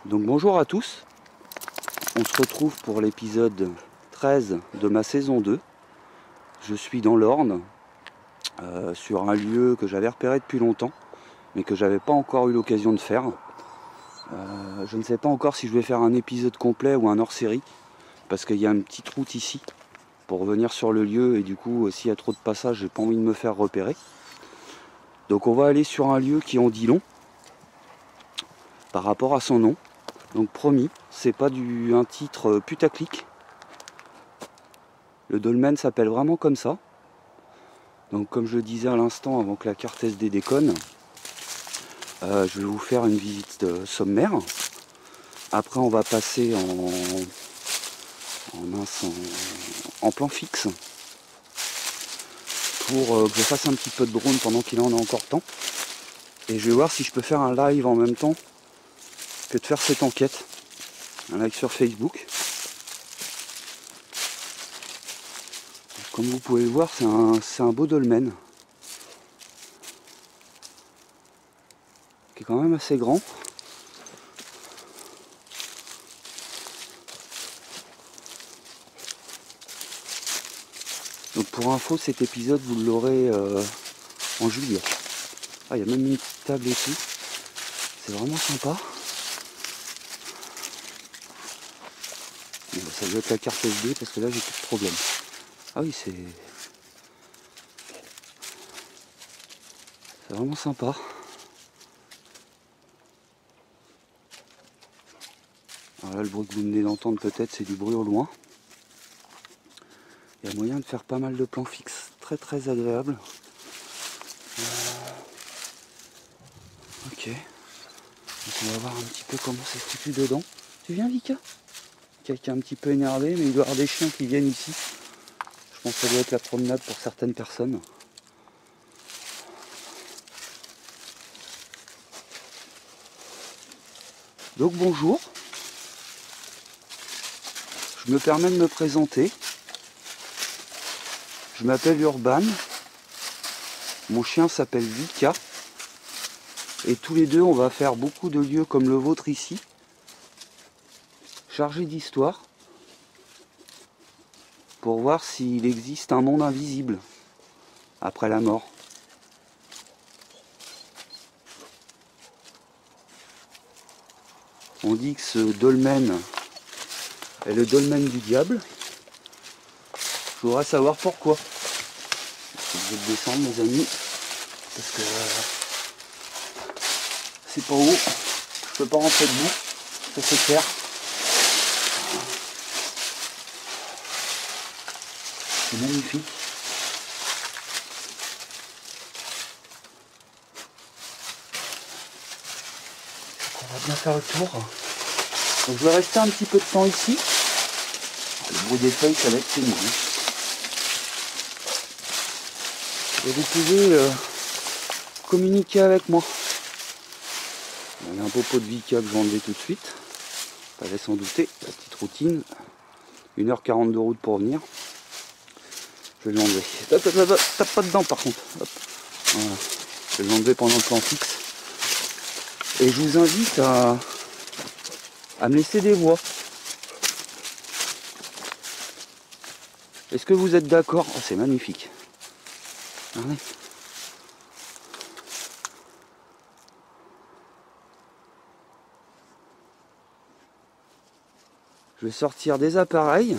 Donc bonjour à tous, on se retrouve pour l'épisode 13 de ma saison 2. Je suis dans l'Orne, sur un lieu que j'avais repéré depuis longtemps, mais que j'avais pas encore eu l'occasion de faire. Je ne sais pas encore si je vais faire un épisode complet ou un hors-série, parce qu'il y a une petite route ici pour revenir sur le lieu, et du coup s'il y a trop de passages, j'ai pas envie de me faire repérer. Donc on va aller sur un lieu qui en dit long par rapport à son nom. Donc promis, c'est pas un titre putaclic. Le dolmen s'appelle vraiment comme ça. Donc comme je le disais à l'instant avant que la carte SD déconne, je vais vous faire une visite sommaire. Après on va passer en plan fixe pour que je fasse un petit peu de drone pendant qu'il en a encore temps. Et je vais voir si je peux faire un live en même temps que de faire cette enquête. Un live sur Facebook. Comme vous pouvez le voir, c'est un beau dolmen. Qui est quand même assez grand. Donc pour info, cet épisode, vous l'aurez en juillet. Ah, il y a même une petite table et tout. C'est vraiment sympa. Bon, bah, ça doit être la carte SD parce que là, j'ai plus de problème. Ah oui, c'est vraiment sympa. Alors là, le bruit que vous venez d'entendre peut-être, c'est du bruit au loin. Il y a moyen de faire pas mal de plans fixes. Très très agréable. Ok. Donc on va voir un petit peu comment ça se situe dedans. Tu viens, Vika? Quelqu'un un petit peu énervé, mais il doit y avoir des chiens qui viennent ici. Je pense que ça doit être la promenade pour certaines personnes. Donc bonjour. Je me permets de me présenter. Je m'appelle Urban. Mon chien s'appelle Vika. Et tous les deux, on va faire beaucoup de lieux comme le vôtre ici. Chargés d'histoire. Pour voir s'il existe un monde invisible après la mort. On dit que ce dolmen est le dolmen du diable. Je voudrais savoir pourquoi. Je vais descendre, mes amis, parce que c'est pas haut. Je peux pas rentrer debout, ça c'est clair. C'est magnifique. On va bien faire le tour. Donc je vais rester un petit peu de temps ici. Le bruit des feuilles, ça va être pénible. Et vous pouvez communiquer avec moi. Il y a un popo de Vika que je vais enlever tout de suite. Fallait s'en douter, la petite routine. 1h40 de route pour venir. Je vais l'enlever. Tape pas dedans par contre. Hop. Voilà. Je vais l'enlever pendant le plan fixe. Et je vous invite à me laisser des voix. Est-ce que vous êtes d'accord? Oh, c'est magnifique. Regardez. Je vais sortir des appareils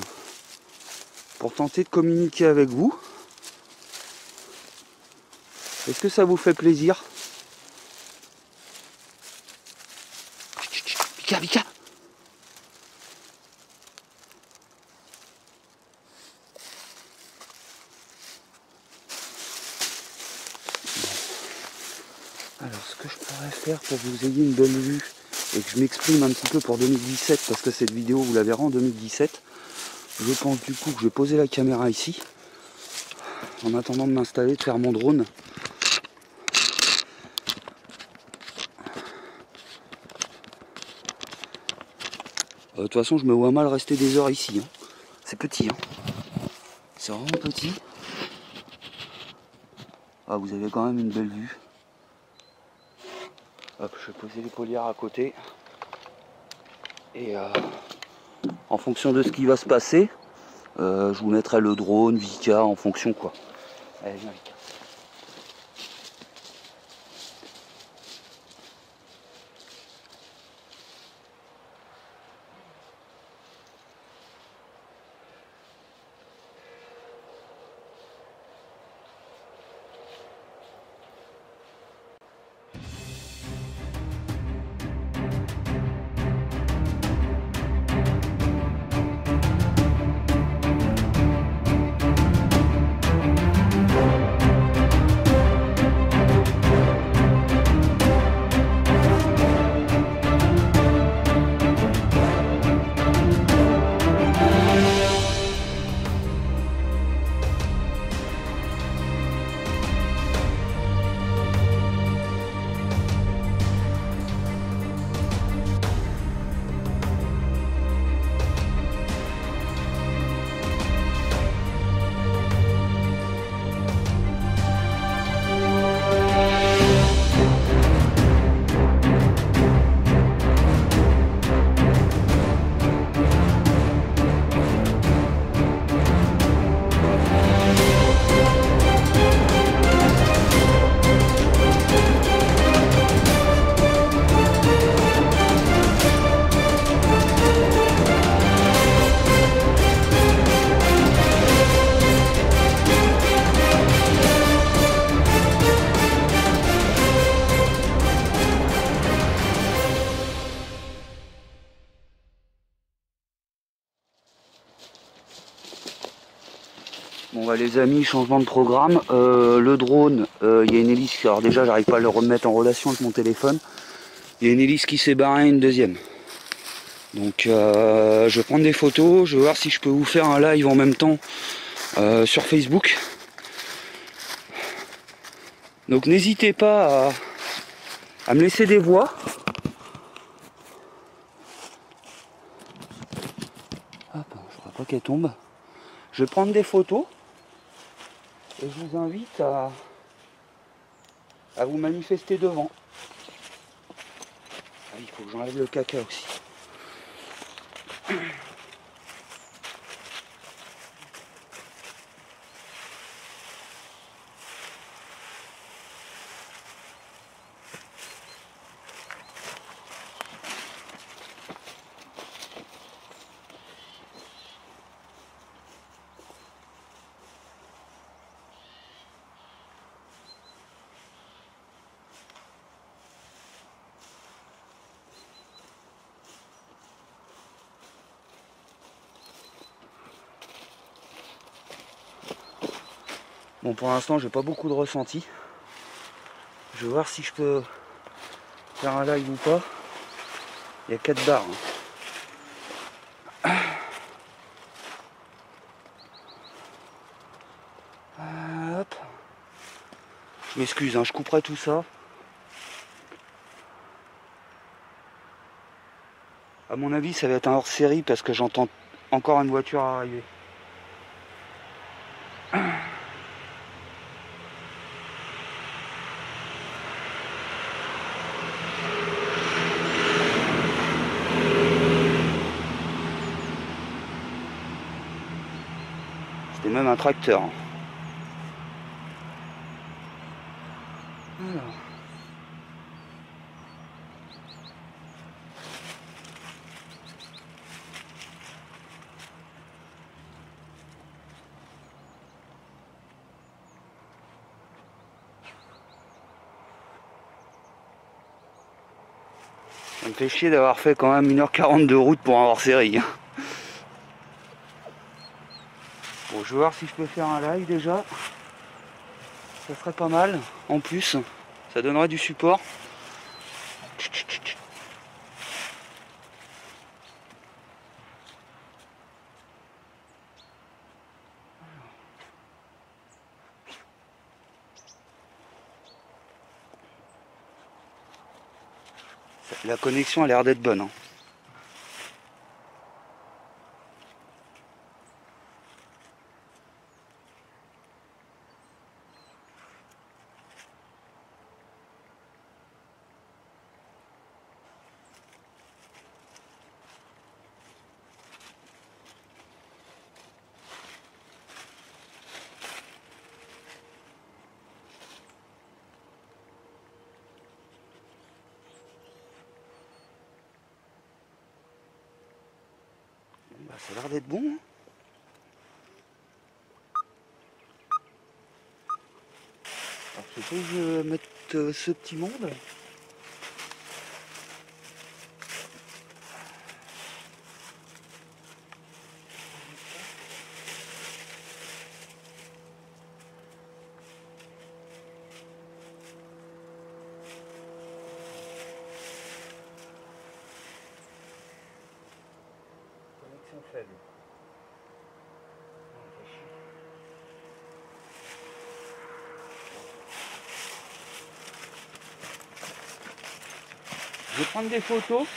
pour tenter de communiquer avec vous. Est-ce que ça vous fait plaisir? Vika, Vika! Alors ce que je pourrais faire pour que vous ayez une belle vue et que je m'exprime un petit peu pour 2017, parce que cette vidéo vous la verrez en 2017, je pense du coup que je vais poser la caméra ici en attendant de m'installer, de faire mon drone. De toute façon je me vois mal rester des heures ici, hein. C'est petit, hein. C'est vraiment petit. Ah, vous avez quand même une belle vue. Hop, je vais poser les polières à côté. Et en fonction de ce qui va se passer, je vous mettrai le drone, Vika, en fonction quoi. Allez, viens Vika. Bon bah les amis, changement de programme. Le drone, il y a une hélice, alors déjà j'arrive pas à le remettre en relation avec mon téléphone. Il y a une hélice qui s'est barrée, une deuxième. Donc je vais prendre des photos, je vais voir si je peux vous faire un live en même temps sur Facebook. Donc n'hésitez pas à me laisser des voix. Hop, je crois pas qu'elle tombe. Je vais prendre des photos. Et je vous invite à vous manifester devant. Ah, il faut que j'enlève le caca aussi. Bon, pour l'instant, j'ai pas beaucoup de ressenti. Je vais voir si je peux faire un live ou pas. Il y a 4 barres. Hop. Je m'excuse, hein, je couperai tout ça. À mon avis, ça va être un hors-série parce que j'entends encore une voiture arriver. C'était même un tracteur. Alors. Ça me fait chier d'avoir fait quand même 1h40 de route pour un hors-série. Bon, je vais voir si je peux faire un live déjà. Ça serait pas mal. En plus, ça donnerait du support. La connexion a l'air d'être bonne. Hein. Ça a l'air d'être bon. Hein. Alors je suppose mettre ce petit monde. Connexion faible. Je vais prendre des photos.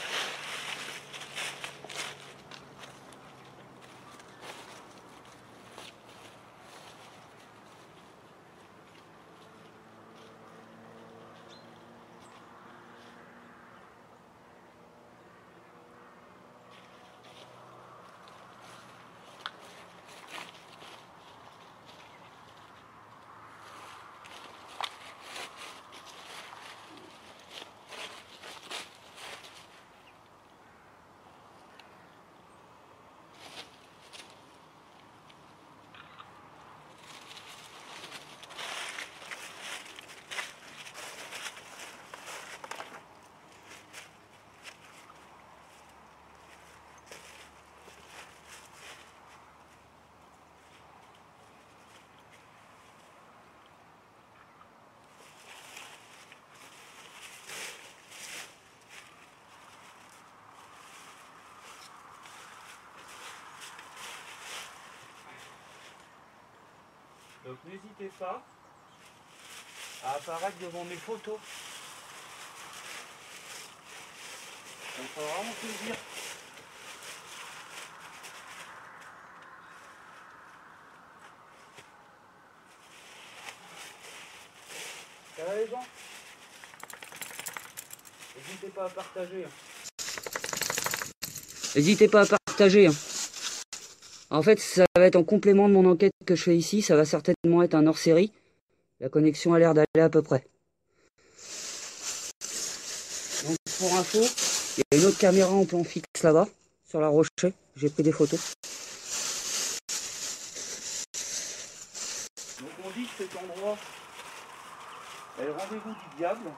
Donc n'hésitez pas à apparaître devant mes photos. Ça me fera vraiment plaisir. Ça va les gens? N'hésitez pas à partager. N'hésitez pas à partager. En fait, ça va être en complément de mon enquête que je fais ici. Ça va certainement être un hors-série. La connexion a l'air d'aller à peu près. Donc pour info, il y a une autre caméra en plan fixe là-bas, sur la rocher. J'ai pris des photos. Donc on dit que cet endroit est le rendez-vous du diable.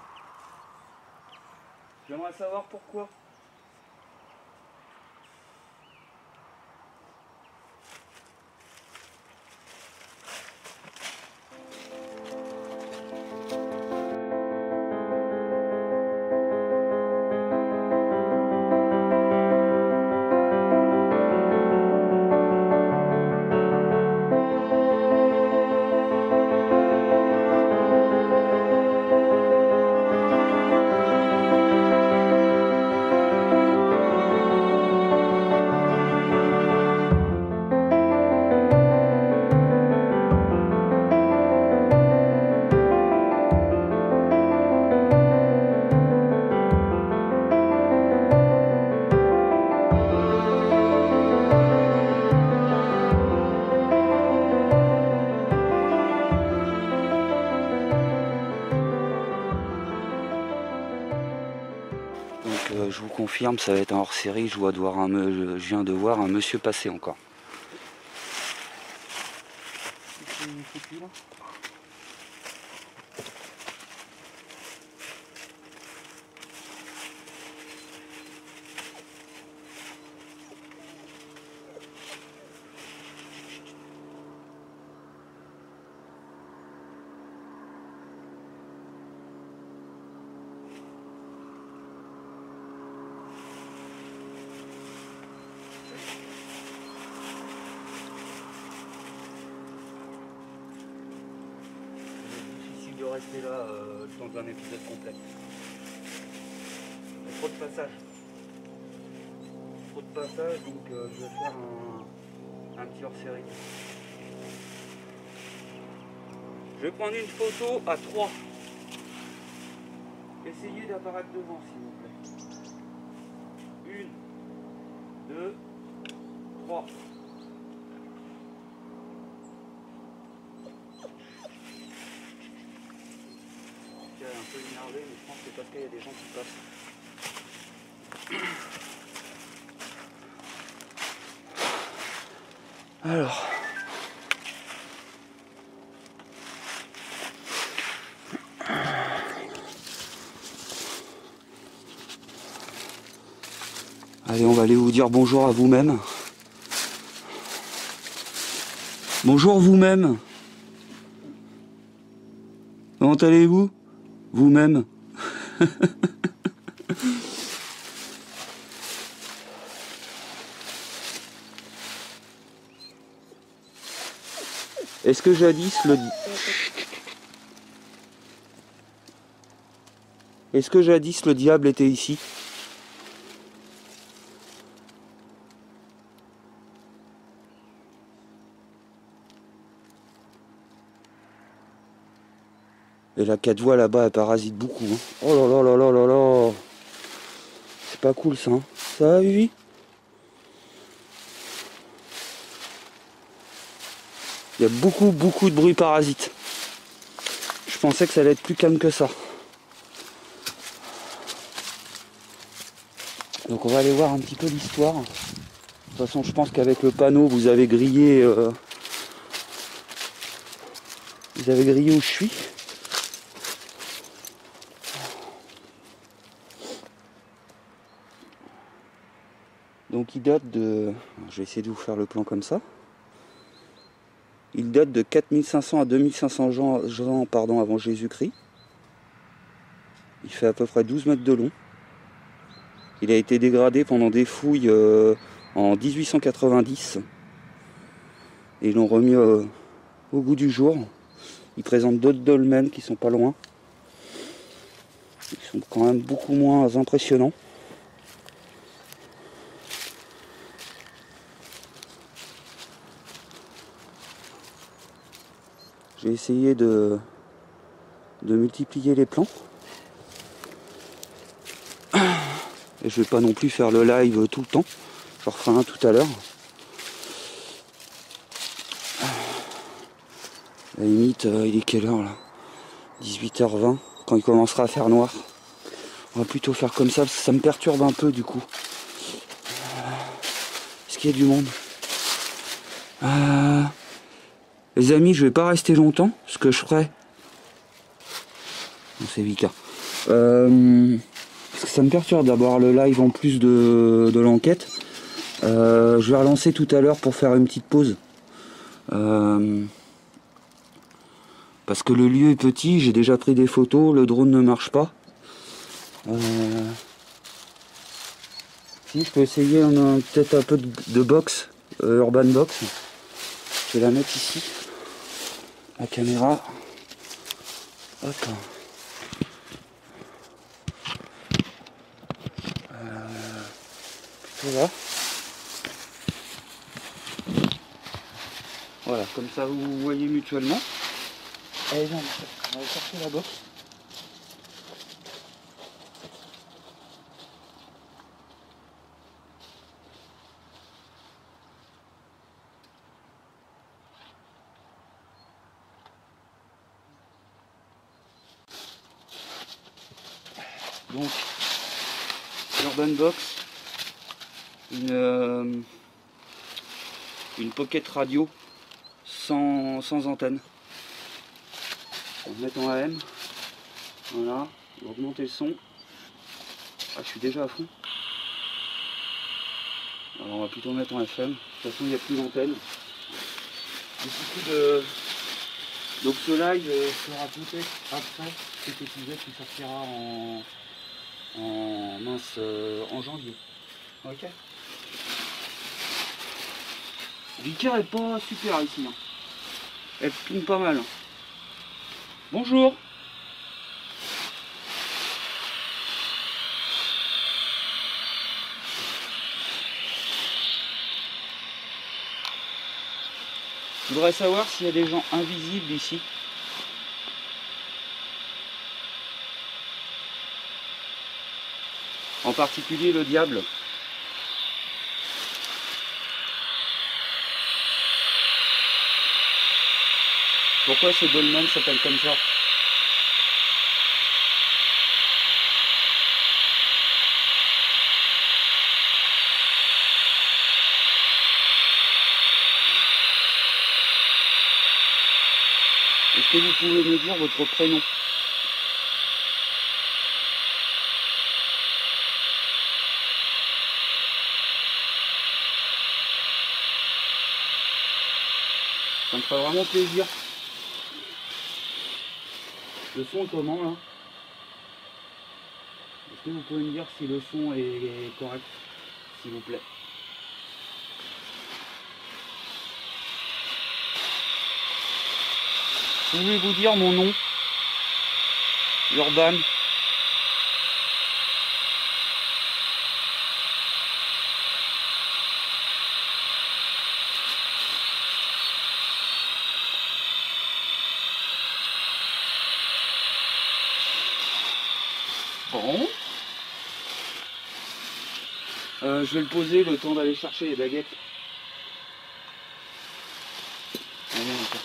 J'aimerais savoir pourquoi. Je vous confirme, ça va être un hors-série. Je viens de voir un monsieur passer encore. De rester là dans un épisode complet. Il y a trop de passages. Trop de passages, donc je vais faire un petit hors-série. Je vais prendre une photo à 3. Essayez d'apparaître devant s'il vous plaît. 1, 2, 3. Un peu énervé, mais je pense que c'est parce qu'il y a des gens qui passent. Alors. Allez, on va aller vous dire bonjour à vous-même. Bonjour vous-même. Comment allez-vous? Vous-même. Est-ce que jadis le... Est-ce que jadis le diable était ici? Et la 4 voies là-bas, elle parasite beaucoup. Hein. Oh là là là là là là. C'est pas cool ça. Hein. Ça va, Vivi? Il y a beaucoup de bruit parasite. Je pensais que ça allait être plus calme que ça. Donc on va aller voir un petit peu l'histoire. De toute façon, je pense qu'avec le panneau, vous avez grillé où je suis. Donc il date de... Je vais essayer de vous faire le plan comme ça. Il date de 4500 à 2500 ans avant Jésus-Christ. Il fait à peu près 12 mètres de long. Il a été dégradé pendant des fouilles en 1890. Et ils l'ont remis au goût du jour. Il présente d'autres dolmens qui sont pas loin. Ils sont quand même beaucoup moins impressionnants. J'ai essayé de multiplier les plans. Et je vais pas non plus faire le live tout le temps. Je referai un tout à l'heure. À la limite, il est quelle heure là? 18h20, quand il commencera à faire noir. On va plutôt faire comme ça, parce que ça me perturbe un peu du coup. Est-ce qu'il y a du monde? Les amis, je vais pas rester longtemps. Ce que je ferai... Non, c'est Vika. Parce que ça me perturbe d'avoir le live en plus de l'enquête. Je vais relancer tout à l'heure pour faire une petite pause. Parce que le lieu est petit, j'ai déjà pris des photos, le drone ne marche pas. Si, je peux essayer peut-être un peu de box, urban box. Je vais la mettre ici. La caméra. Hop. Plutôt là. Voilà, comme ça vous voyez mutuellement. Allez, viens, on va chercher la box. Donc, l'Urban Box, une pocket radio sans antenne. On va mettre en AM. Voilà, on va augmenter le son. Ah, je suis déjà à fond. Alors on va plutôt mettre en FM. De toute façon, il n'y a plus d'antenne. Donc ce live sera peut-être après cet épisode qui sortira en janvier. Ok. Vicar est pas super ici. Hein. Elle tourne pas mal. Bonjour. Je voudrais savoir s'il y a des gens invisibles ici. En particulier le diable. Pourquoi ce dolmen s'appelle comme ça? Est-ce que vous pouvez me dire votre prénom? Ça me ferait vraiment plaisir. Le son est comment là? Est-ce que vous pouvez me dire si le son est correct, s'il vous plaît? Pouvez-vous dire mon nom? Urban. Bon. Je vais le poser le temps d'aller chercher les baguettes. Allez, encore.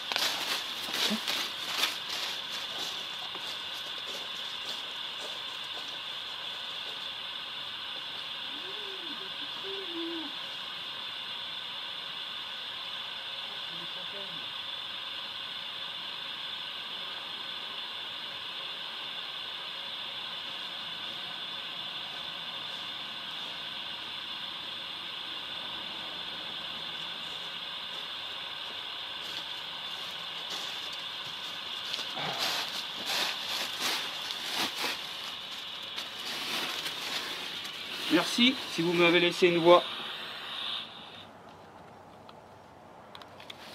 Merci si vous m'avez laissé une voix.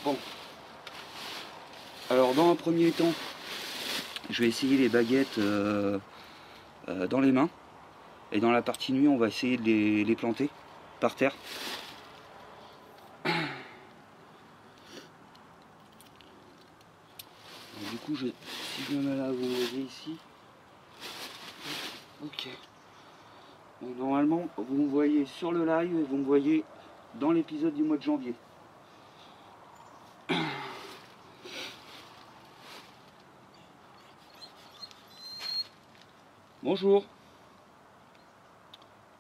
Bon. Alors dans un premier temps, je vais essayer les baguettes dans les mains. Et dans la partie nuit, on va essayer de les planter par terre. Donc, du coup, si je me mets là, vous voyez ici. Ok. Donc, normalement, vous me voyez sur le live et vous me voyez dans l'épisode du mois de janvier. Bonjour.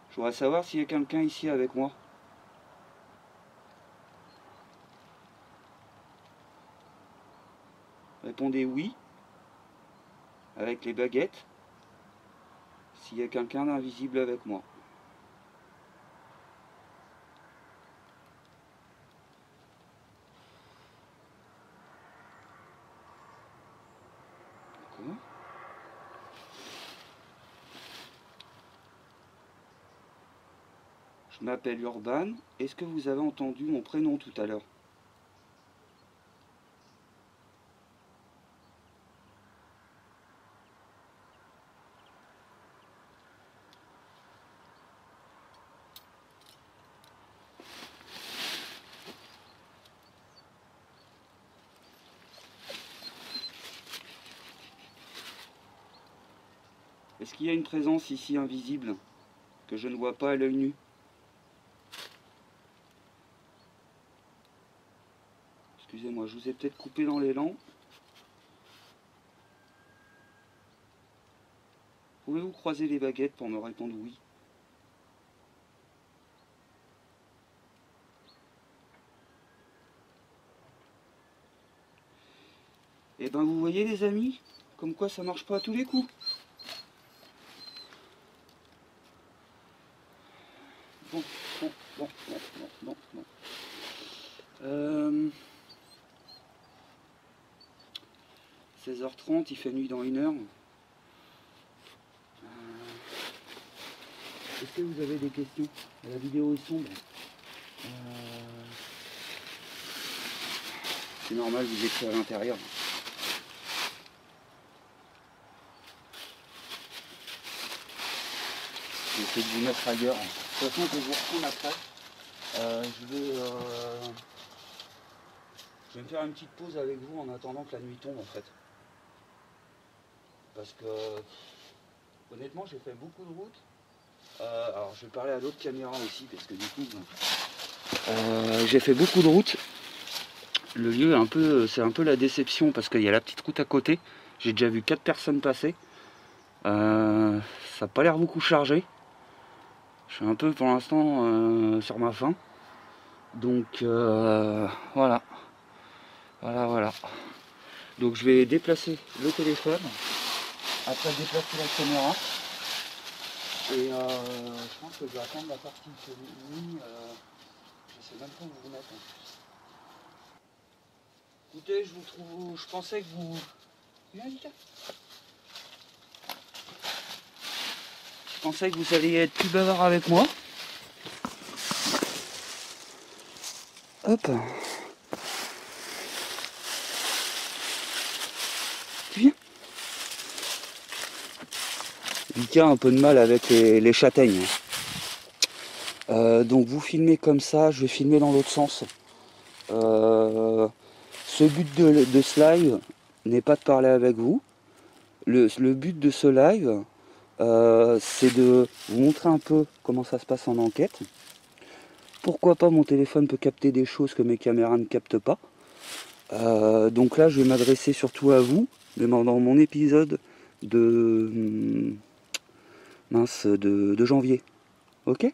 Je voudrais savoir s'il y a quelqu'un ici avec moi. Répondez oui. Avec les baguettes. S'il y a quelqu'un d'invisible avec moi. D'accord. Je m'appelle Urban. Est-ce que vous avez entendu mon prénom tout à l'heure? Est-ce qu'il y a une présence ici invisible que je ne vois pas à l'œil nu? Excusez-moi, je vous ai peut-être coupé dans l'élan. Pouvez-vous croiser les baguettes pour me répondre oui? Eh ben vous voyez les amis, comme quoi ça marche pas à tous les coups. Bon. 16h30, il fait nuit dans 1 heure. Est-ce que vous avez des questions? La vidéo est sombre. C'est normal, vous étiez à l'intérieur. Je vais essayer de vous mettre ailleurs. De toute façon, je vais vous reprendre après. Je vais me faire une petite pause avec vous en attendant que la nuit tombe en fait. Parce que honnêtement, j'ai fait beaucoup de routes. Alors je vais parler à l'autre caméra aussi parce que du coup j'ai fait beaucoup de routes. Le lieu est c'est un peu la déception parce qu'il y a la petite route à côté. J'ai déjà vu 4 personnes passer. Ça n'a pas l'air beaucoup chargé. Je suis un peu pour l'instant sur ma faim. Donc voilà. Voilà. Donc je vais déplacer le téléphone, après déplacer la caméra. Et je pense que je vais attendre la partie de nuit. Je sais même pas où vous mettre. Écoutez, je vous trouve. Je pensais que vous. Je pensais que vous alliez être plus bavard avec moi. Hop. Tu viens. Vika a un peu de mal avec les châtaignes. Donc vous filmez comme ça, je vais filmer dans l'autre sens. Ce but de ce live n'est pas de parler avec vous. Le but de ce live, c'est de vous montrer un peu comment ça se passe en enquête. Pourquoi pas mon téléphone peut capter des choses que mes caméras ne captent pas. Donc là je vais m'adresser surtout à vous, mais dans mon épisode de janvier. Ok.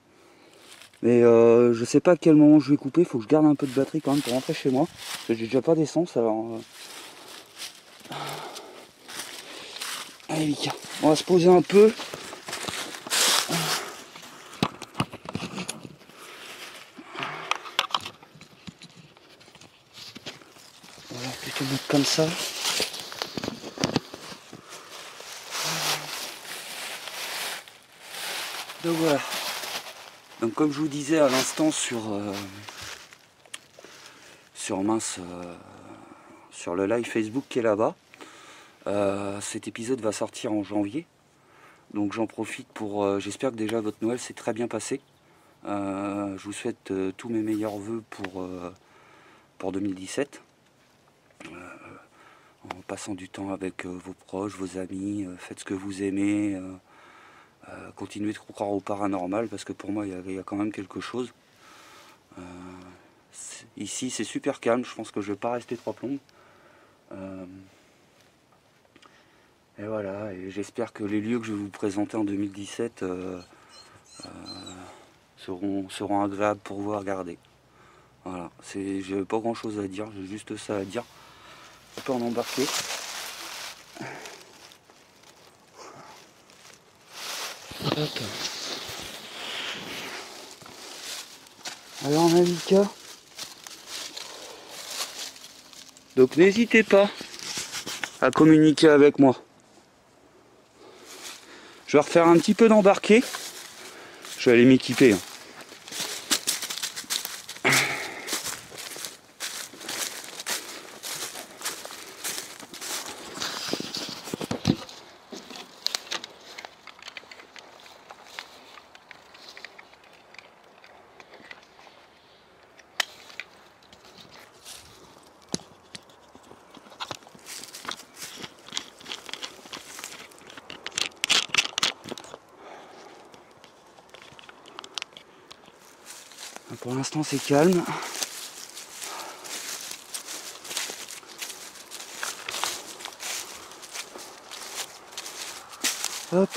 Mais je sais pas à quel moment je vais couper, il faut que je garde un peu de batterie quand même pour rentrer chez moi. J'ai déjà pas d'essence alors. Allez Vika, on va se poser un peu. On va plutôt mettre comme ça. Donc voilà. Donc comme je vous disais à l'instant sur le live Facebook qui est là-bas, cet épisode va sortir en janvier. Donc j'en profite pour... j'espère que déjà votre Noël s'est très bien passé. Je vous souhaite tous mes meilleurs vœux pour 2017. En passant du temps avec vos proches, vos amis, faites ce que vous aimez. Continuez de croire au paranormal parce que pour moi il y a quand même quelque chose. Ici c'est super calme, je pense que je vais pas rester trois plombes. Et voilà, et j'espère que les lieux que je vais vous présenter en 2017 seront agréables pour vous à regarder. Voilà, j'ai pas grand chose à dire, j'ai juste ça à dire. On peut en embarquer. Hop. Alors Malika, donc n'hésitez pas à communiquer avec moi. Je vais refaire un petit peu d'embarquer. Je vais aller m'équiper. Pour l'instant c'est calme. Hop.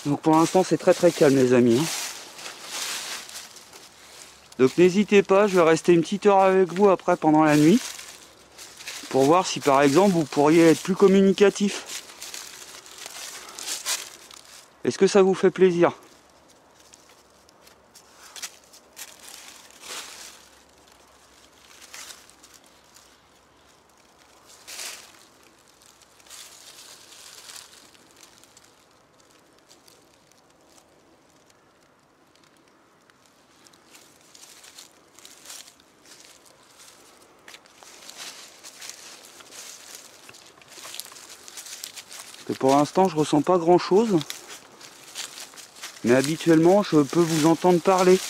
Donc pour l'instant c'est très très calme les amis. Donc n'hésitez pas, je vais rester une petite heure avec vous après pendant la nuit. Pour voir si par exemple vous pourriez être plus communicatif. Est-ce que ça vous fait plaisir ? Parce que pour l'instant je ressens pas grand chose. Mais habituellement je peux vous entendre parler.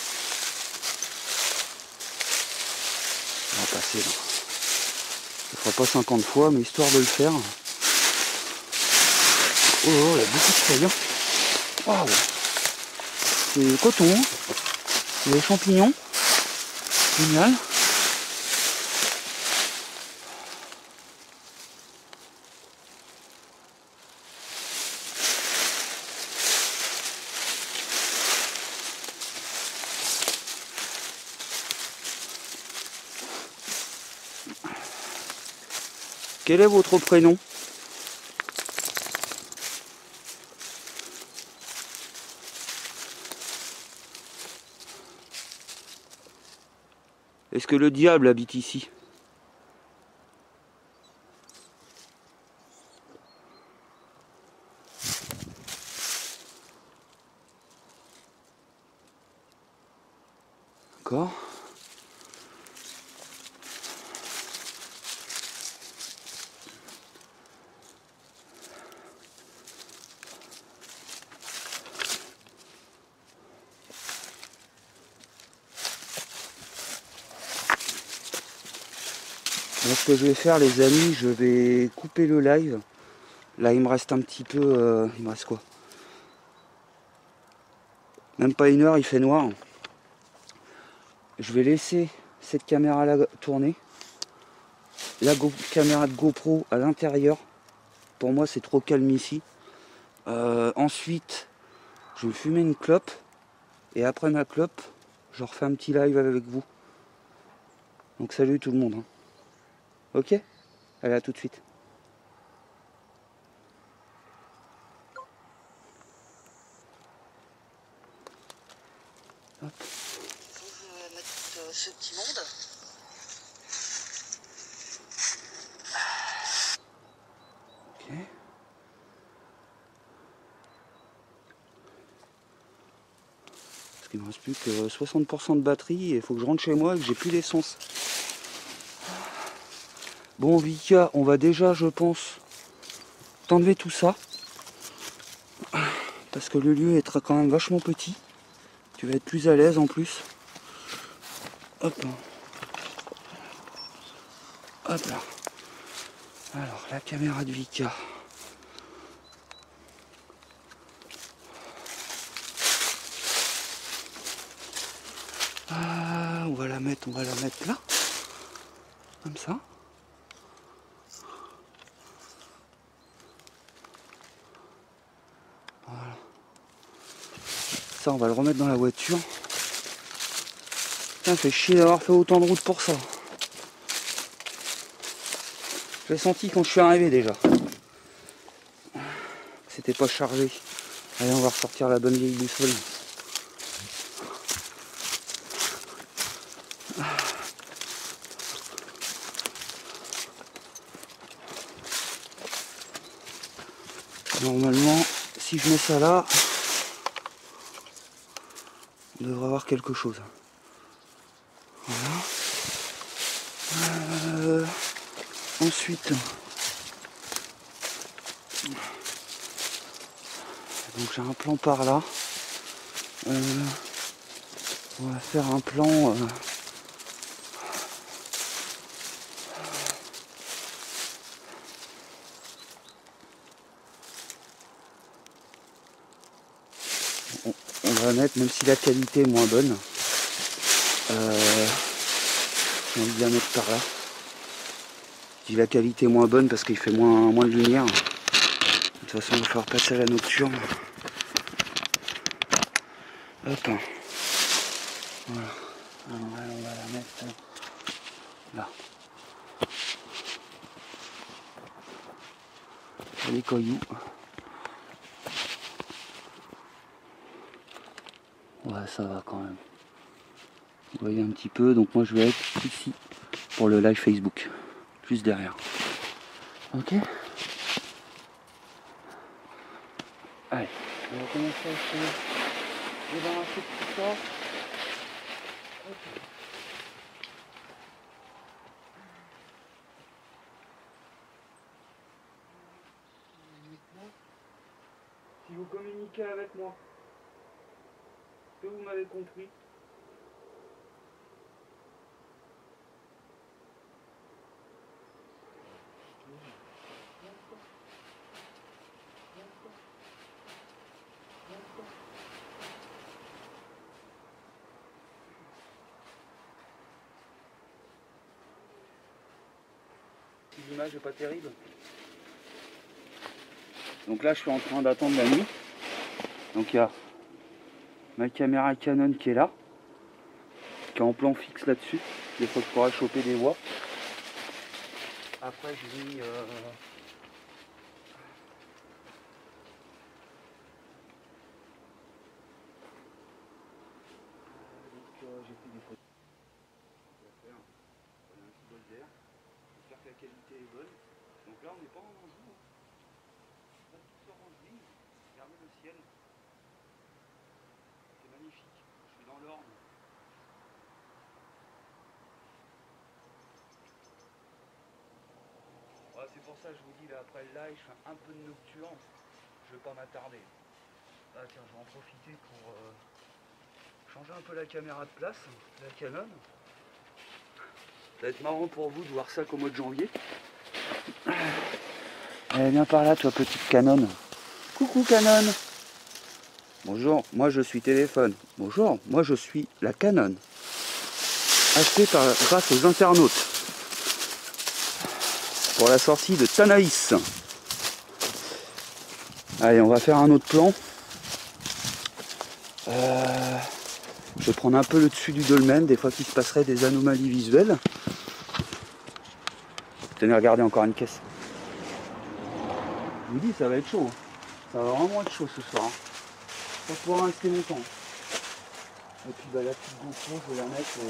On va passer là. Je ne ferai pas 50 fois mais histoire de le faire. Oh, il y a beaucoup de feuilles. Waouh. C'est coton. Hein. Les champignons. Génial. Quel est votre prénom? Est-ce que le diable habite ici? D'accord. Alors, ce que je vais faire, les amis, je vais couper le live. Là, il me reste un petit peu... il me reste quoi? Même pas une heure, il fait noir. Je vais laisser cette caméra là tourner. La caméra de GoPro à l'intérieur. Pour moi, c'est trop calme ici. Ensuite, je vais me fumer une clope. Et après ma clope, je refais un petit live avec vous. Donc salut tout le monde. Ok? Allez, à tout de suite. Hop. Je vais mettre ce petit monde. Ok. Parce qu'il me reste plus que 60% de batterie et il faut que je rentre chez moi et que j'ai plus d'essence. Bon Vika, on va déjà, je pense, t'enlever tout ça. Parce que le lieu est quand même vachement petit. Tu vas être plus à l'aise en plus. Hop. Hop là. Alors, la caméra de Vika. Ah, on va la mettre là. Comme ça. Voilà. Ça, on va le remettre dans la voiture. Putain, fait chier d'avoir fait autant de route pour ça. J'ai senti quand je suis arrivé déjà. C'était pas chargé. Allez, on va ressortir la bonne vieille boussole. Normalement, si je mets ça là, on devrait avoir quelque chose. Voilà. Ensuite, donc j'ai un plan par là. On va faire un plan. On va mettre, même si la qualité est moins bonne, j'ai envie de la mettre par là. Je dis la qualité est moins bonne parce qu'il fait moins de lumière. De toute façon, il va falloir passer à la nocturne. Hop. Voilà. Alors, on va la mettre là. Les cailloux. Ouais, ça va quand même. Vous voyez un petit peu, donc moi je vais être ici pour le live Facebook. Juste derrière. Ok. Allez, on va commencer à se débarrasser de tout ça. Okay. Si vous communiquez avec moi, est-ce que vous m'avez compris? L'image n'est pas terrible. Donc là je suis en train d'attendre la nuit. Donc il y a ma caméra Canon qui est là, qui est en plan fixe là-dessus. Des fois je pourrais choper des voix. Après j'ai mis j'ai pris des photos. On va faire un petit bol d'air. J'espère que la qualité est bonne. Donc là on n'est pas en Anjou. Pas tout sort en juillet. Regardez le ciel. C'est magnifique. Je suis dans l'Orne. Ouais, c'est pour ça que je vous dis là après le live, je fais un peu de nocturne. Je vais pas m'attarder. Ah tiens, je vais en profiter pour changer un peu la caméra de place, la Canon. Ça va être marrant pour vous de voir ça qu'au mois de janvier. Allez, viens par là, toi, petite Canon. Coucou, Canon. Bonjour, moi je suis téléphone. Bonjour, moi je suis la Canon. Achetée grâce aux internautes. Pour la sortie de Tanaïs. Allez, on va faire un autre plan. Je vais prendre un peu le dessus du dolmen, des fois qu'il se passerait des anomalies visuelles. Tenez, regardez encore une caisse. Je vous dis, ça va être chaud. Ça va vraiment être chaud ce soir. Ça va pouvoir rester longtemps. Et puis bah, la petite GoPro, je vais la mettre pour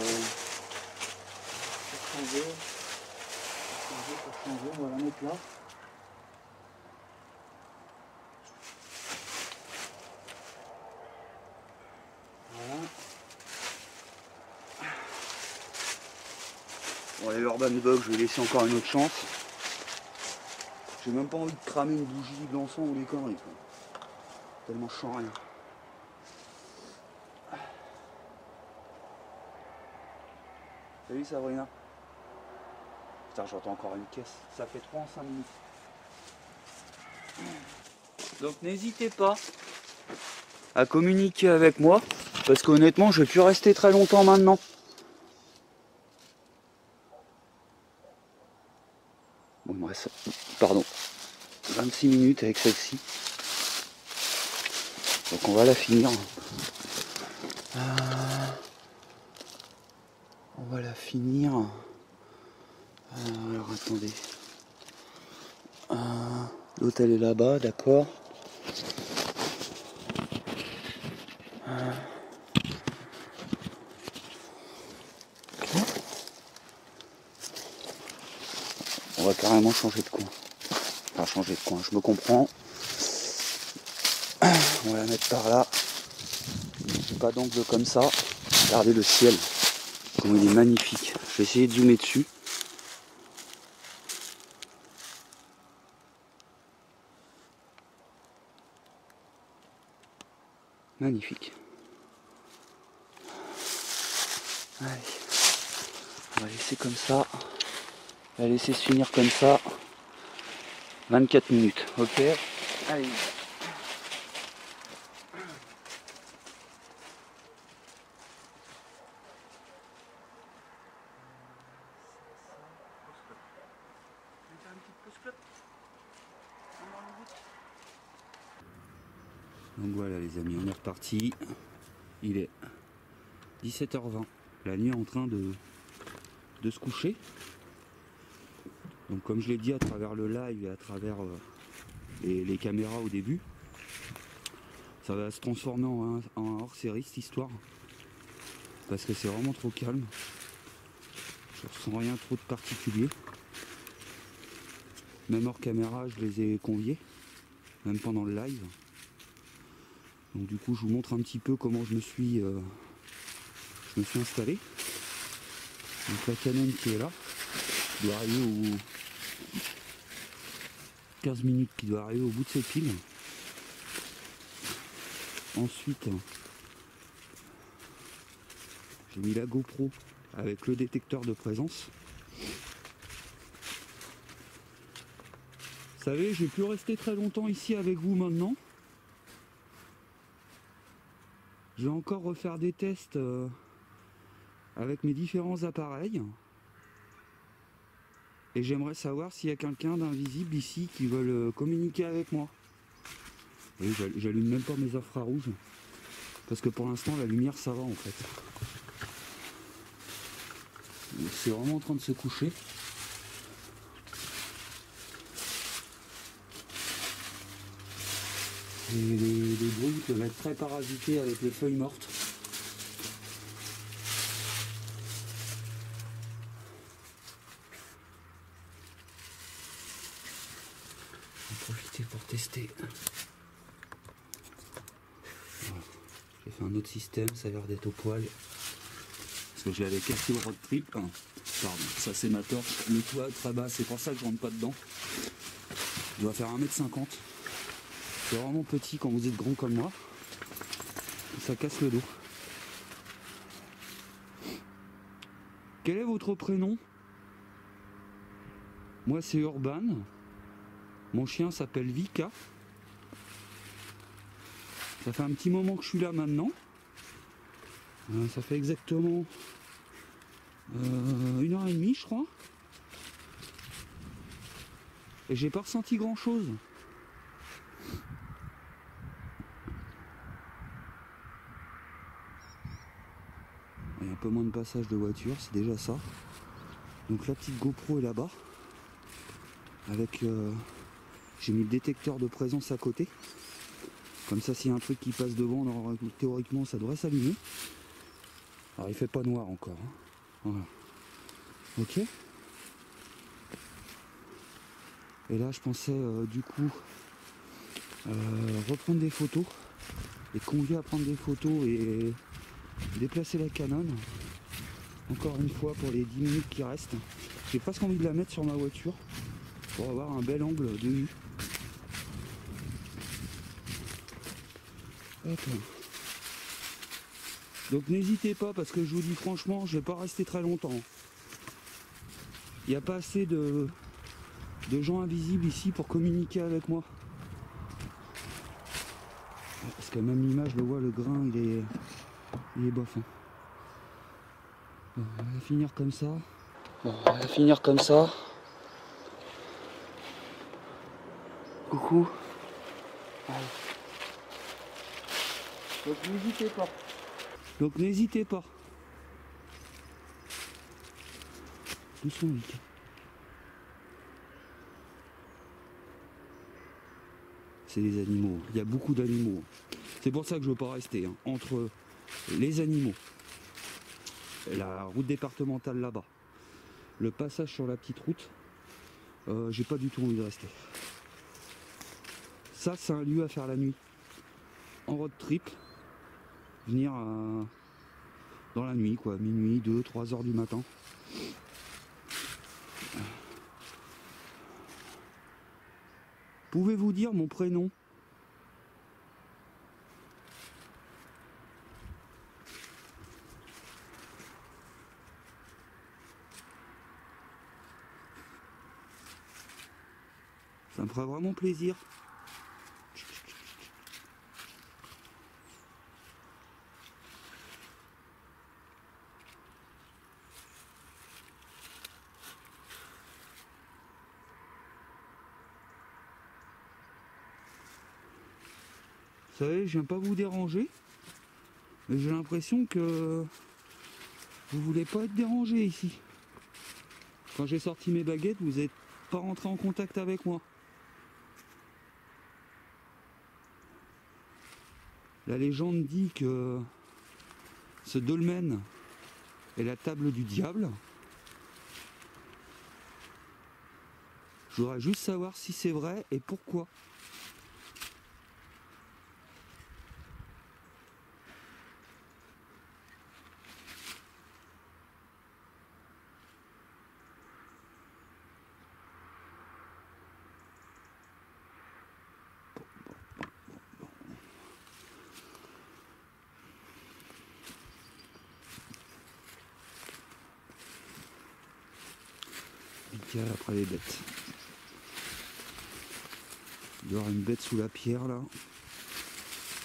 changer. On va la mettre là. Voilà. Bon, les Urban Bug, je vais laisser encore une autre chance. J'ai même pas envie de cramer une bougie de l'encens ou des conneries. Quoi. Tellement je sens rien. Salut Sabrina. Putain, j'entends encore une caisse. Ça fait 3 en 5 minutes. Donc n'hésitez pas à communiquer avec moi. Parce qu'honnêtement, je vais plus rester très longtemps maintenant. Bon, il me reste, pardon, 26 minutes avec celle-ci. Donc on va la finir. On va la finir. Alors attendez. L'hôtel est là-bas, d'accord. On va carrément changer de coin. Enfin changer de coin, je me comprends. On va la mettre par là. J'ai pas d'angle comme ça. Regardez le ciel. Comment il est magnifique. Je vais essayer de zoomer dessus. Magnifique. Allez. On va laisser comme ça. On va laisser se finir comme ça. 24 minutes. Ok. Allez. Donc voilà les amis, on est reparti. Il est 17h20. La nuit est en train de se coucher. Donc comme je l'ai dit à travers le live et à travers les caméras au début, ça va se transformer en hors-série cette histoire. Parce que c'est vraiment trop calme. Je ressens rien trop de particulier. Même hors caméra, je les ai conviés. Même pendant le live. Donc du coup je vous montre un petit peu comment je me suis installé. Donc la Canon qui est là, qui doit arriver au 15 minutes, qui doit arriver au bout de ses piles. Ensuite j'ai mis la GoPro avec le détecteur de présence. Vous savez, je vais plus rester très longtemps ici avec vous maintenant. Je vais encore refaire des tests avec mes différents appareils. Et j'aimerais savoir s'il y a quelqu'un d'invisible ici qui veut communiquer avec moi. Et j'allume même pas mes infrarouges. Parce que pour l'instant la lumière ça va en fait. C'est vraiment en train de se coucher. Et les bruits peuvent être très parasités avec les feuilles mortes. J'en vais profiter pour tester. Voilà. J'ai fait un autre système, ça a l'air d'être au poil. Parce que je l'avais cassé au road trip. Pardon, ça c'est ma torche. Le toit très bas, c'est pour ça que je rentre pas dedans. Il doit faire 1m50. C'est vraiment petit quand vous êtes grand comme moi. Ça casse le dos. Quel est votre prénom? Moi c'est Urban. Mon chien s'appelle Vika. Ça fait un petit moment que je suis là maintenant. Ça fait exactement 1h30 je crois. Et j'ai pas ressenti grand chose. Il y a un peu moins de passage de voiture, c'est déjà ça. Donc la petite GoPro est là-bas. Avec j'ai mis le détecteur de présence à côté. Comme ça s'il y a un truc qui passe devant, théoriquement ça devrait s'allumer. Alors il fait pas noir encore. Hein. Voilà. Ok. Et là je pensais du coup reprendre des photos. Et convier à prendre des photos et déplacer la Canon. Encore une fois pour les 10 minutes qui restent. J'ai presque envie de la mettre sur ma voiture. Pour avoir un bel angle de vue. Hop. Donc n'hésitez pas parce que je vous dis franchement je vais pas rester très longtemps. Il n'y a pas assez de gens invisibles ici pour communiquer avec moi. Parce que même l'image, je le vois, le grain il est bof. Hein. Bon, on va finir comme ça. Coucou. Allez. Donc n'hésitez pas. Doucement, vite. C'est des animaux. Il y a beaucoup d'animaux. C'est pour ça que je veux pas rester. Hein. Entre les animaux, la route départementale là-bas, le passage sur la petite route, j'ai pas du tout envie de rester. Ça, c'est un lieu à faire la nuit. En road trip. Venir dans la nuit, quoi. Minuit, 2, 3 heures du matin. Pouvez-vous dire mon prénom? Ça me fera vraiment plaisir. Vous savez, je viens pas vous déranger, mais j'ai l'impression que vous voulez pas être dérangé ici. Quand j'ai sorti mes baguettes, vous n'êtes pas rentré en contact avec moi. La légende dit que ce dolmen est la table du diable. Je voudrais juste savoir si c'est vrai et pourquoi. Nickel, après les bêtes. Il doit y avoir une bête sous la pierre là.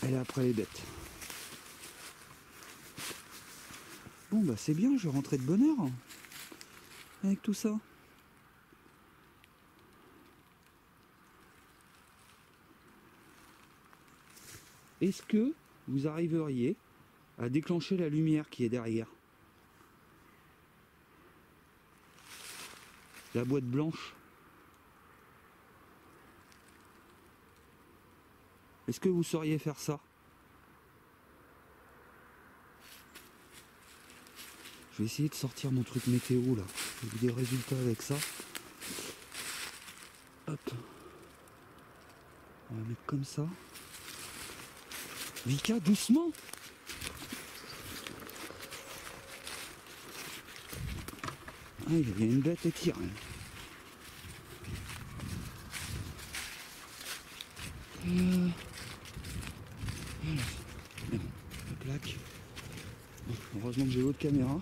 Elle est après les bêtes. Bon bah c'est bien, je vais rentrer de bonne heure avec tout ça. Est-ce que vous arriveriez à déclencher la lumière qui est derrière? La boîte blanche. Est-ce que vous sauriez faire ça? Je vais essayer de sortir mon truc météo là. J'ai vu des résultats avec ça. Hop. On va mettre comme ça. Vika, doucement! Ah, il y a une bête qui tire. Voilà. Bon, la plaque. Bon, heureusement que j'ai l'autre caméra.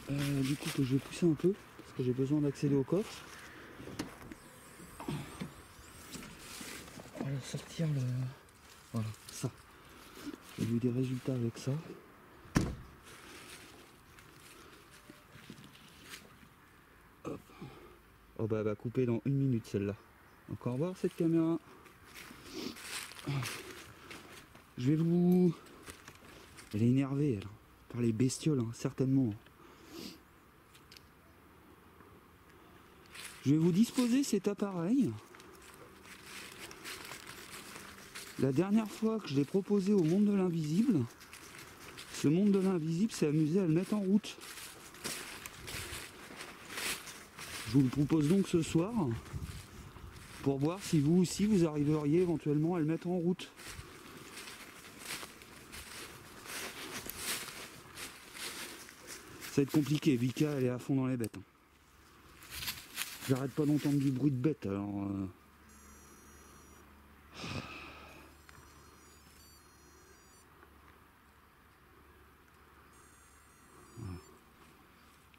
Du coup que je vais pousser un peu parce que j'ai besoin d'accéder au coffre. On va sortir le... Voilà, ça. J'ai eu des résultats avec ça. Hop. Oh bah elle va couper dans 1 minute celle-là. Donc au revoir cette caméra. Je vais vous... Elle est énervée elle. Par les bestioles, hein, certainement. Je vais vous disposer cet appareil. La dernière fois que je l'ai proposé au monde de l'invisible, ce monde de l'invisible s'est amusé à le mettre en route. Je vous le propose donc ce soir pour voir si vous aussi vous arriveriez éventuellement à le mettre en route. Ça va être compliqué, Vika elle est à fond dans les bêtes. J'arrête pas d'entendre du bruit de bête alors... Voilà.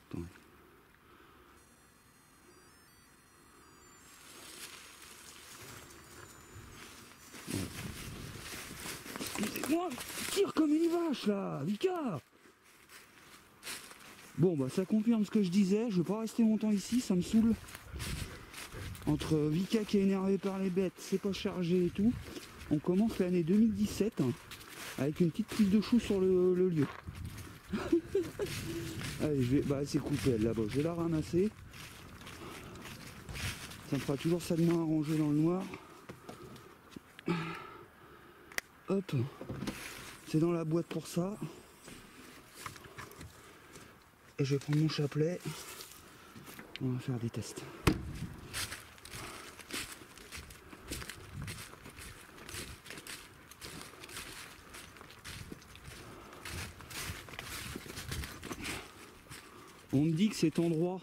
Attendez. Voilà. Excusez-moi, tire comme une vache là, Vika! Bon bah ça confirme ce que je disais, je vais pas rester longtemps ici, ça me saoule. Entre Vika qui est énervé par les bêtes, c'est pas chargé et tout, on commence l'année 2017 hein, avec une petite prise de chou sur le lieu. Allez, je vais... Bah c'est coupé elle là-bas, je vais la ramasser. Ça me fera toujours ça de moins arrangé dans le noir. Hop, c'est dans la boîte pour ça. Et je vais prendre mon chapelet. On va faire des tests. On me dit que cet endroit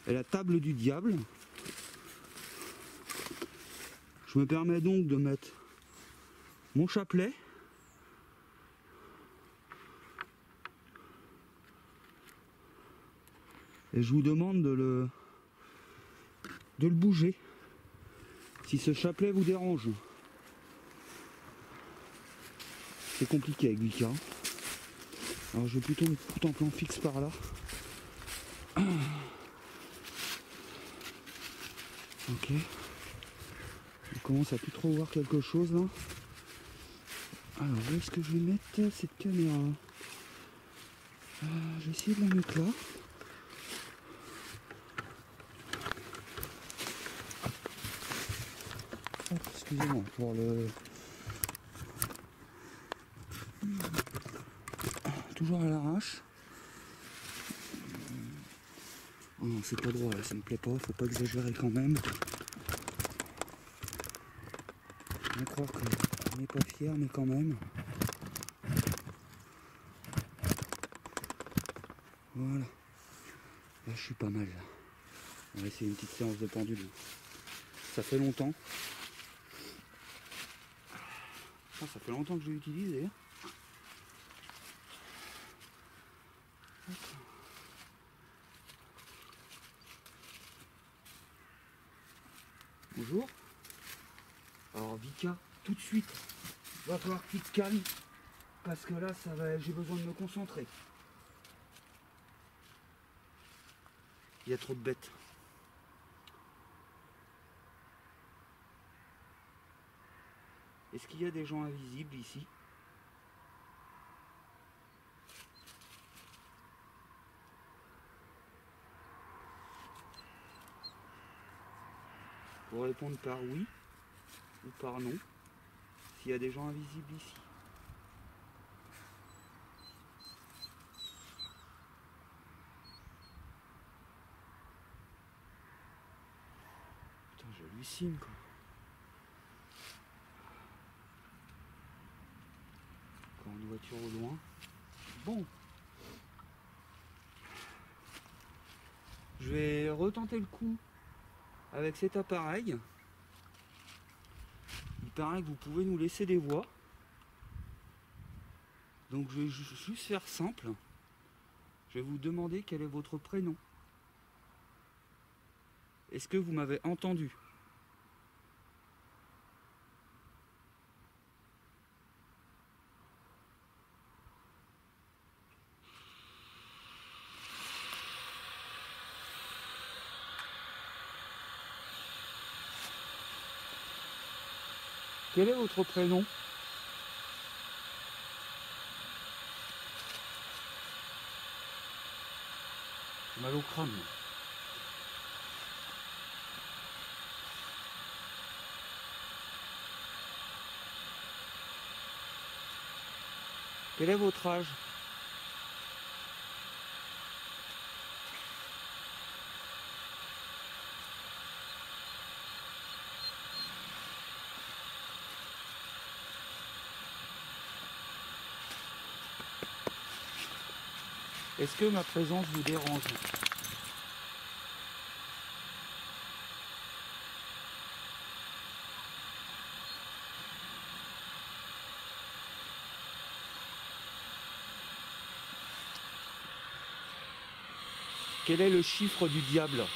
est la table du diable. Je me permets donc de mettre mon chapelet. Et je vous demande de le bouger si ce chapelet vous dérange. C'est compliqué avec Vika. Alors je vais plutôt me foutre en plan fixe par là. Ok. On commence à plus trop voir quelque chose là. Alors où est-ce que je vais mettre cette caméra? Je vais essayer de la mettre là. Oh, excusez-moi pour le... Toujours à l'arrache. Oh non, c'est pas droit là, ça me plaît pas, faut pas exagérer quand même. Je vais croire qu'on n'est pas fier, mais quand même. Voilà. Là, je suis pas mal là. On va essayer une petite séance de pendule. Ça fait longtemps. Ah, ça fait longtemps que je l'ai utilisé. Bonjour. Alors Vika, tout de suite, va falloir que tu te calmes. Parce que là, ça va, j'ai besoin de me concentrer. Il y a trop de bêtes. Est-ce qu'il y a des gens invisibles ici? faut répondre par oui ou par non s'il y a des gens invisibles ici. Putain, j'hallucine quoi. Quand une voiture au loin. Bon. Je vais retenter le coup avec cet appareil. Il paraît que vous pouvez nous laisser des voix. Donc je vais juste faire simple. Je vais vous demander quel est votre prénom. Est-ce que vous m'avez entendu? Quel est votre prénom? J'ai mal au crâne. Quel est votre âge? Est-ce que ma présence vous dérange? Quel est le chiffre du diable?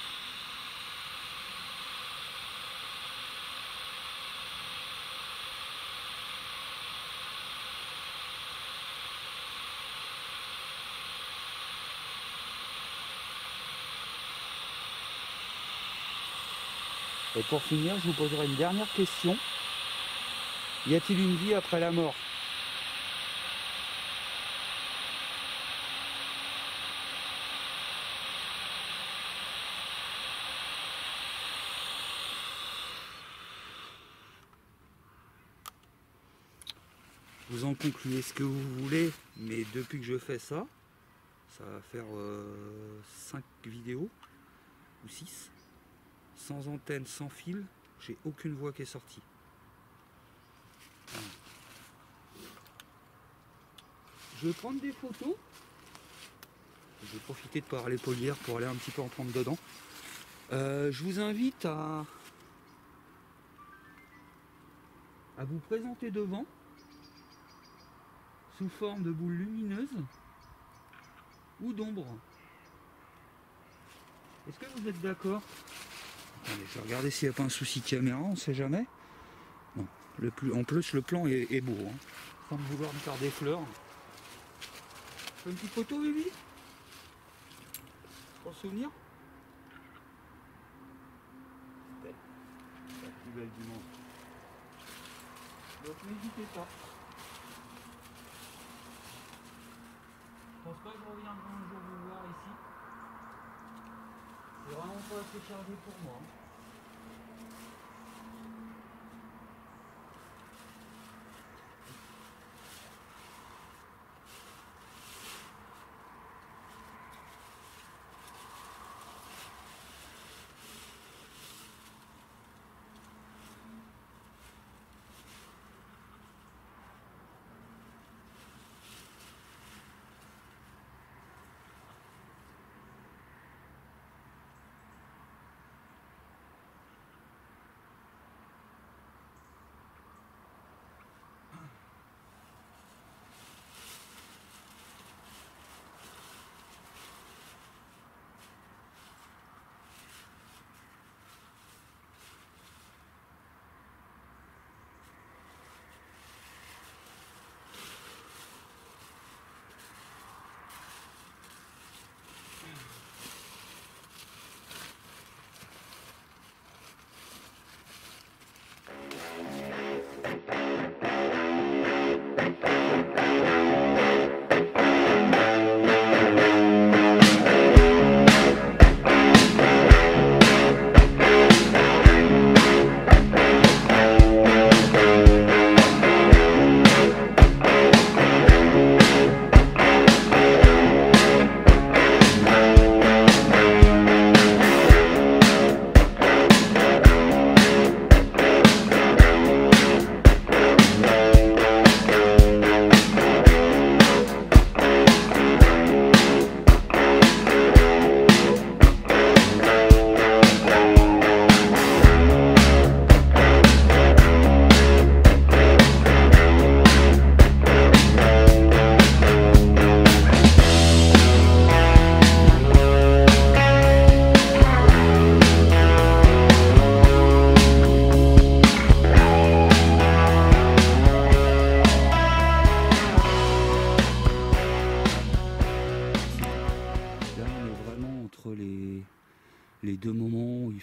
Et pour finir, je vous poserai une dernière question. Y a-t-il une vie après la mort? Vous en concluez ce que vous voulez, mais depuis que je fais ça, ça va faire 5 vidéos ou 6, sans antenne, sans fil, j'ai aucune voix qui est sortie. Je vais prendre des photos. Je vais profiter de parler polière pour aller un petit peu en prendre dedans. Je vous invite à vous présenter devant sous forme de boule lumineuse ou d'ombre. Est-ce que vous êtes d'accord? Attendez, je vais regarder s'il n'y a pas un souci de caméra, on ne sait jamais. Non, en plus le plan est beau, hein. Sans vouloir me faire des fleurs. Je fais une petite photo, Bibi? Pour le souvenir? La plus belle du monde. Donc n'hésitez pas. Je pense pas que je reviendrai un jour vous voir ici. C'est vraiment pas assez chargé pour moi.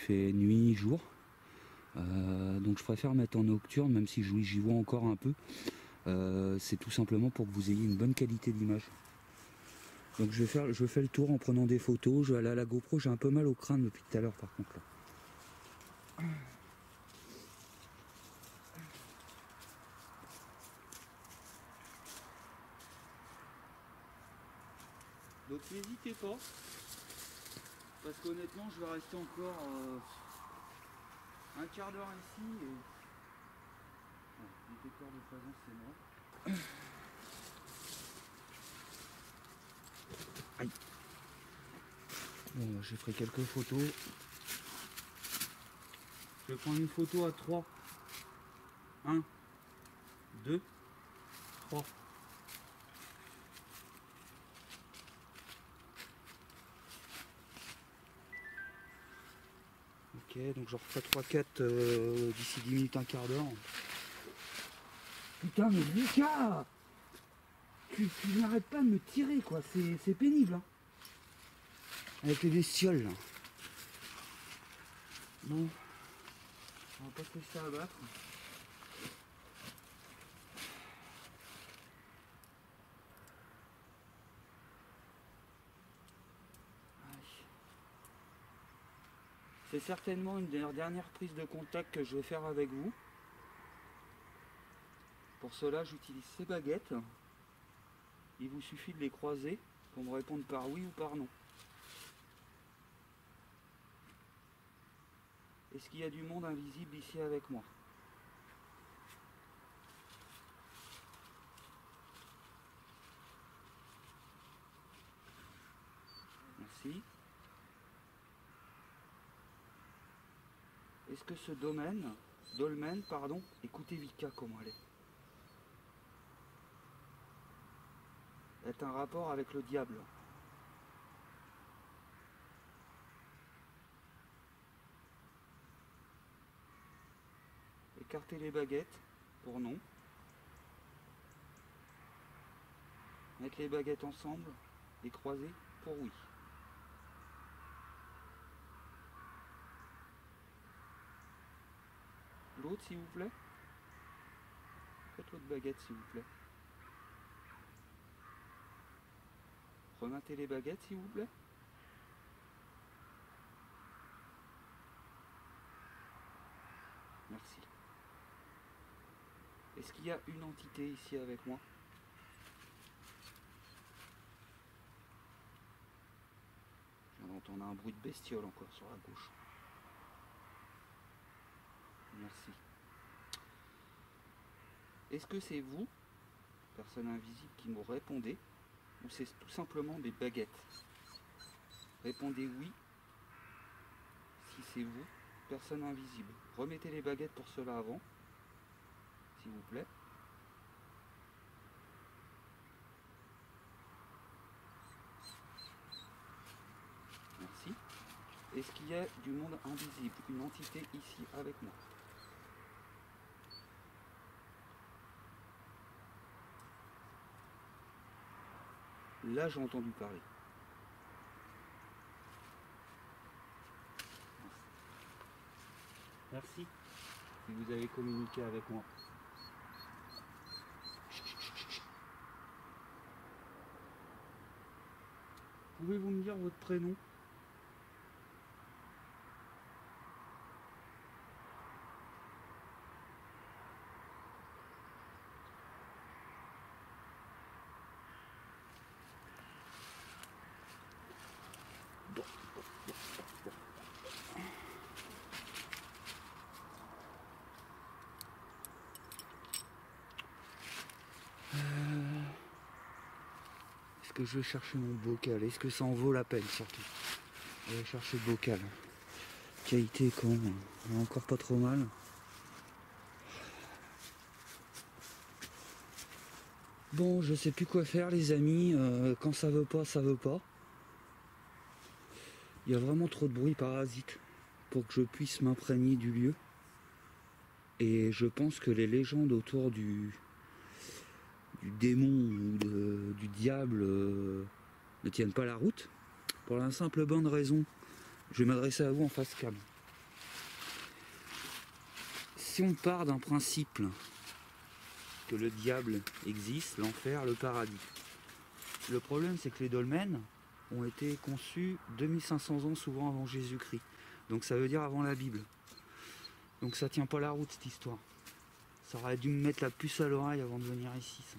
fait nuit, jour. Donc je préfère mettre en nocturne, même si j'y vois encore un peu. C'est tout simplement pour que vous ayez une bonne qualité d'image. Donc je fais le tour en prenant des photos. Je vais aller à la GoPro, j'ai un peu mal au crâne depuis tout à l'heure par contre là. Donc n'hésitez pas, parce qu'honnêtement je vais rester encore un quart d'heure ici et... Oh, le détecteur de présence c'est moi. Aïe. Bon, j'ai pris quelques photos. Je vais prendre une photo à 3. 1, 2, 3. Ok, donc j'en referai 3-4 d'ici 10 minutes, un quart d'heure. Putain mais Lucas, tu n'arrêtes pas de me tirer quoi, c'est pénible hein. Avec les bestioles là. Bon, on va pas se laisser abattre. C'est certainement une des dernières prises de contact que je vais faire avec vous. Pour cela, j'utilise ces baguettes. Il vous suffit de les croiser pour me répondre par oui ou par non. Est-ce qu'il y a du monde invisible ici avec moi? Merci. Est-ce que ce dolmen, pardon, écoutez Vika comment elle est un rapport avec le diable. Écartez les baguettes pour non. Mettre les baguettes ensemble, les croiser pour oui. L'autre s'il vous plaît. Faites l'autre baguette s'il vous plaît. Remettez les baguettes s'il vous plaît. Merci. Est-ce qu'il y a une entité ici avec moi? Je viens d'entendre un bruit de bestiole encore sur la gauche. Merci. Est-ce que c'est vous, personne invisible, qui me répondez, ou c'est tout simplement des baguettes? Répondez oui si c'est vous, personne invisible. Remettez les baguettes pour cela avant, s'il vous plaît. Merci. Est-ce qu'il y a du monde invisible, une entité ici avec moi? Là, j'ai entendu parler. Merci. Si vous avez communiqué avec moi. Pouvez-vous me dire votre prénom? Est-ce que je vais chercher mon bocal? Est-ce que ça en vaut la peine surtout? Je vais chercher le bocal. Qualité quand encore pas trop mal. Bon, je sais plus quoi faire les amis, quand ça veut pas, ça veut pas. Il y a vraiment trop de bruit parasite pour que je puisse m'imprégner du lieu. Et je pense que les légendes autour du démon ou du diable ne tiennent pas la route. Pour la simple bonne raison, je vais m'adresser à vous en face cam. si on part d'un principe que le diable existe, l'enfer, le paradis, le problème c'est que les dolmens ont été conçus 2500 ans souvent avant Jésus-Christ. Donc ça veut dire avant la Bible. Donc ça tient pas la route cette histoire. Ça aurait dû me mettre la puce à l'oreille avant de venir ici. Ça.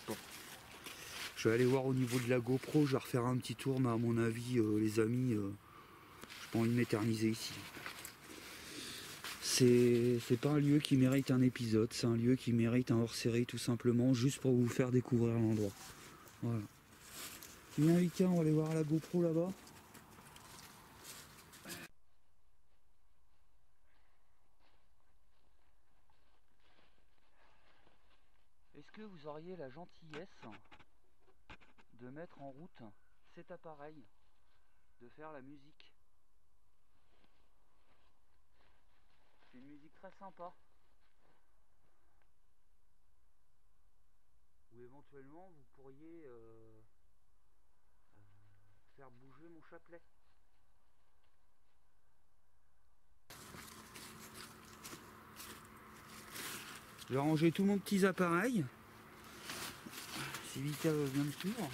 Bon. Je vais aller voir au niveau de la GoPro, je vais refaire un petit tour, mais à mon avis, les amis, je n'ai pas envie de m'éterniser ici. C'est pas un lieu qui mérite un épisode, c'est un lieu qui mérite un hors-série tout simplement, juste pour vous faire découvrir l'endroit. Voilà. Viens Vika, on va aller voir la GoPro là-bas. Est-ce que vous auriez la gentillesse de mettre en route cet appareil, de faire la musique? C'est une musique très sympa. Ou éventuellement vous pourriez faire bouger mon chapelet. Je vais ranger tous mes petits appareils. Si Vika vient me suivre.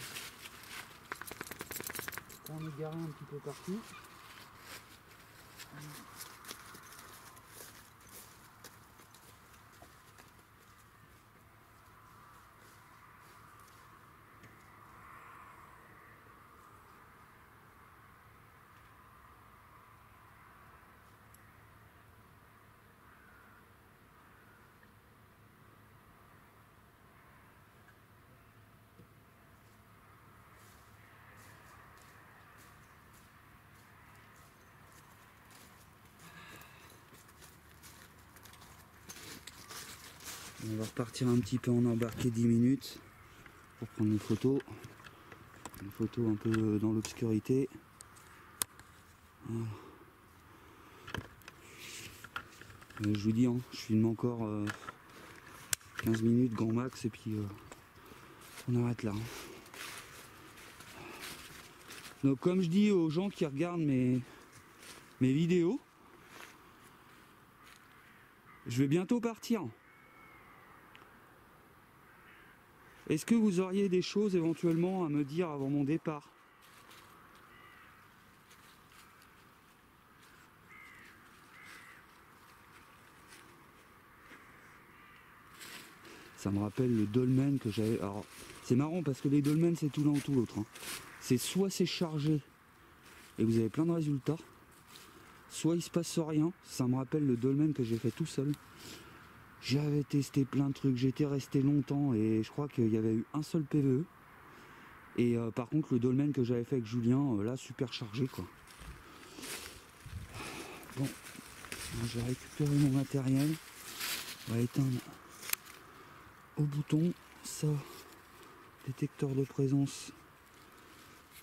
On est garé un petit peu partout. On va repartir un petit peu en embarqué 10 minutes pour prendre une photo. Une photo un peu dans l'obscurité. Voilà. Je vous dis, hein, je filme encore 15 minutes grand max et puis on arrête là. Donc comme je dis aux gens qui regardent mes vidéos, je vais bientôt partir. Est-ce que vous auriez des choses éventuellement à me dire avant mon départ? Ça me rappelle le dolmen que j'avais. Alors c'est marrant parce que les dolmens c'est tout l'un ou tout l'autre. Hein. C'est soit c'est chargé et vous avez plein de résultats, soit il se passe rien. Ça me rappelle le dolmen que j'ai fait tout seul. J'avais testé plein de trucs, j'étais resté longtemps et je crois qu'il y avait eu un seul PVE. Et par contre le dolmen que j'avais fait avec Julien, là super chargé quoi. Bon, je vais récupérer mon matériel. On va éteindre au bouton ça, détecteur de présence.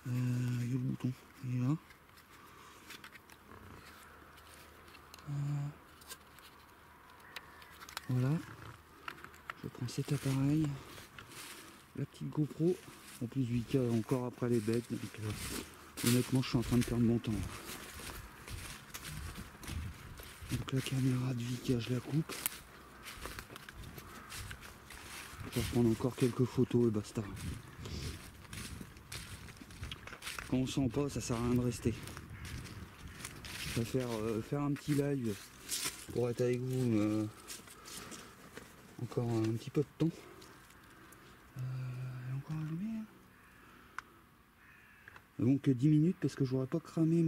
Il y a le bouton, il est là. Voilà, je prends cet appareil, la petite GoPro, en plus Vika encore après les bêtes, donc honnêtement je suis en train de perdre mon temps. Donc la caméra de Vika je la coupe, je vais prendre encore quelques photos et basta. Quand on sent pas ça sert à rien de rester. Je préfère faire un petit live pour être avec vous encore un petit peu de temps. Encore un lumière. Donc 10 minutes parce que j'aurais pas cramé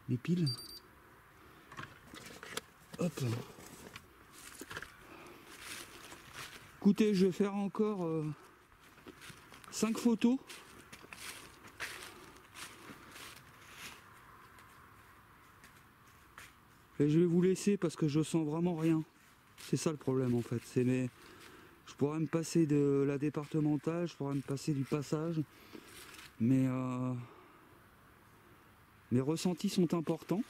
mes piles. Hop. Écoutez, je vais faire encore 5 photos. Et je vais vous laisser parce que je sens vraiment rien. C'est ça le problème en fait. Je pourrais me passer de la départementale, je pourrais me passer du passage. Mais mes ressentis sont importants.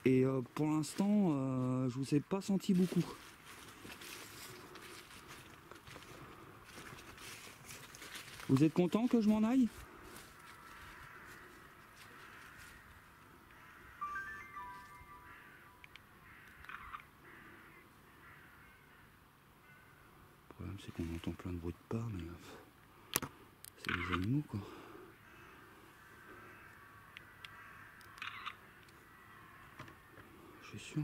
Et pour l'instant, je vous ai pas senti beaucoup. Vous êtes content que je m'en aille? Le problème c'est qu'on entend plein de bruit de pas, mais c'est les animaux quoi. Je suis sûr.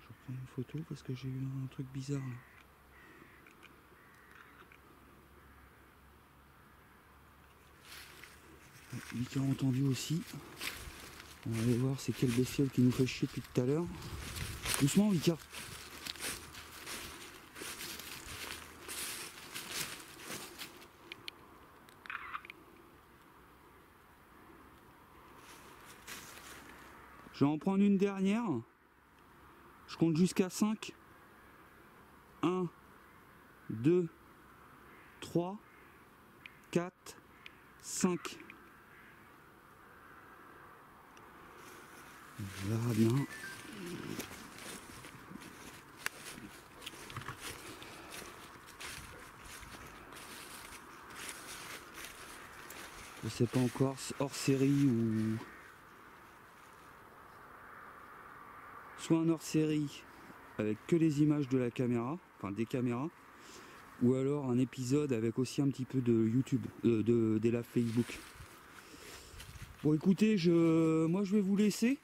Je vais prendre une photo parce que j'ai eu un truc bizarre là. Vika a entendu aussi. On va aller voir c'est quelle bestiole qui nous fait chier depuis tout à l'heure. Doucement Vika. Je vais en prendre une dernière. Je compte jusqu'à 5. 1, 2, 3, 4, 5. On verra bien. Je sais pas encore, hors série ou... Soit un hors série avec que les images de la caméra, enfin des caméras, ou alors un épisode avec aussi un petit peu de YouTube, des lives Facebook. Bon écoutez, moi je vais vous laisser.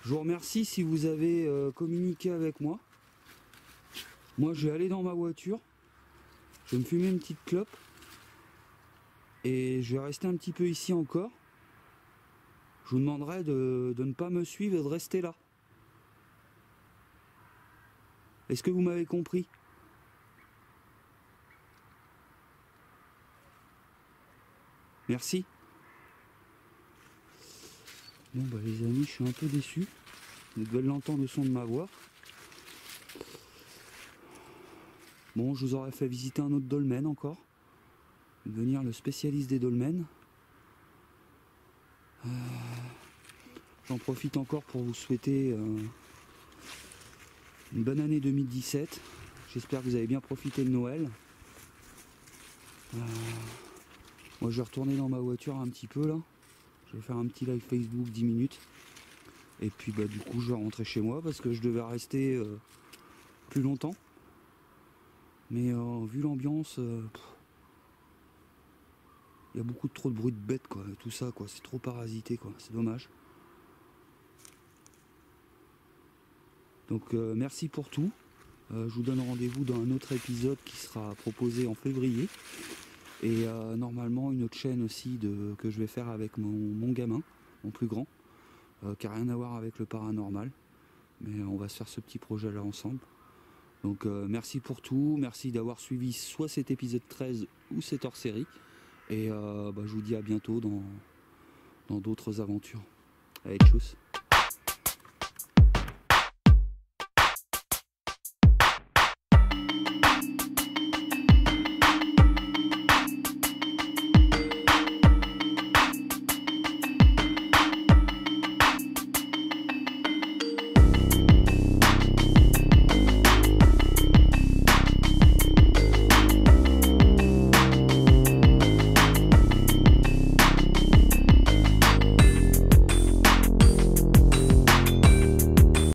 Je vous remercie si vous avez communiqué avec moi. Moi je vais aller dans ma voiture, je vais me fumer une petite clope et je vais rester un petit peu ici encore. Je vous demanderai de ne pas me suivre et de rester là. Est-ce que vous m'avez compris? Merci. Bon bah les amis, je suis un peu déçu. Vous devez l'entendre le son de ma voix. Bon, je vous aurais fait visiter un autre dolmen encore. Devenir le spécialiste des dolmens. J'en profite encore pour vous souhaiter une bonne année 2017. J'espère que vous avez bien profité de Noël. Moi je vais retourner dans ma voiture un petit peu là. Je vais faire un petit live Facebook 10 minutes. Et puis bah du coup je vais rentrer chez moi parce que je devais rester plus longtemps. Mais vu l'ambiance, il y a beaucoup trop de bruit de bêtes quoi, tout ça quoi, c'est trop parasité quoi, c'est dommage. Donc merci pour tout. Je vous donne rendez-vous dans un autre épisode qui sera proposé en février. Et normalement une autre chaîne aussi que je vais faire avec mon gamin, mon plus grand, qui n'a rien à voir avec le paranormal. Mais on va se faire ce petit projet là ensemble. Donc merci pour tout, merci d'avoir suivi soit cet épisode 13 ou cet hors série. Et je vous dis à bientôt dans d'autres aventures. Allez, tchuss.